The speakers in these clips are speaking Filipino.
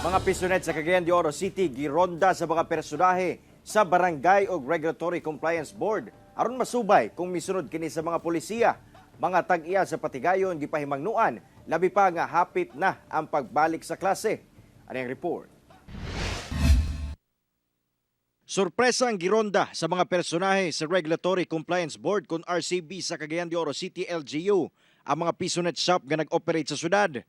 Mga pisonet sa Cagayan de Oro City gironda sa mga personahe sa Barangay o Regulatory Compliance Board aron masubay kung misunod kini sa mga polisiya. Mga tag-iya sa Patigayon gipahimangnuan labi pa nga hapit na ang pagbalik sa klase. Ano ang report? Sorpresa ang gironda sa mga personahe sa Regulatory Compliance Board kung RCB sa Cagayan de Oro City LGU ang mga pisonet shop nga nag-operate sa syudad.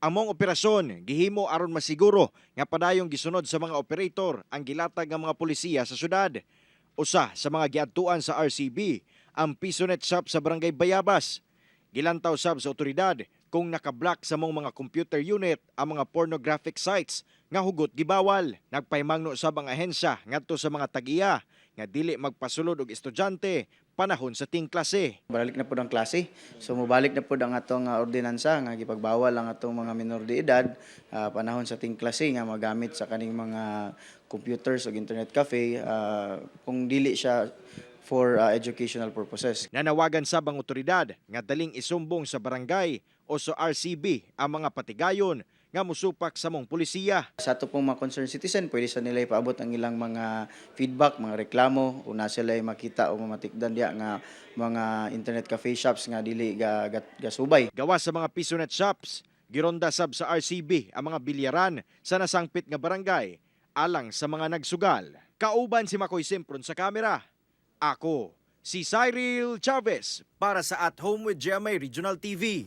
Among operasyon, gihimo aron masiguro nga padayong gisunod sa mga operator ang gilatag ng mga polisiya sa syudad. Usa sa mga giadtuan sa RCB, ang pisonet shop sa Barangay Bayabas. Gilantaw sab sa otoridad kung nakablock sa mong mga computer unit ang mga pornographic sites nga hugot gibawal. Nagpahimangno sab ang ahensya ngadto sa mga tag-iya nga dili magpasulod og estudyante panahon sa ting klase. Balik na po ang klase. So mubalik na po ang atong ordinansa nga gipagbawal ang atong mga minor de edad panahon sa ting klase nga magamit sa kaning mga computers o internet cafe kung dili siya for educational purposes. Nanawagan sab ang otoridad nga daling isumbong sa barangay o sa RCB ang mga patigayon nga musupak sa mong polisiya. Sa ato pong mga concerned citizen, pwede sa nila ipaabot ang ilang mga feedback, mga reklamo, o na sila makita o mamatikdan diya nga mga internet cafe shops nga dili gasubay. Gawas sa mga pisonet shops, gironda sab sa RCB ang mga bilyaran sa nasangpit nga barangay alang sa mga nagsugal. Kauban si Makoy Simpron sa kamera. Ako, si Cyril Chavez para sa At Home with GMA Regional TV.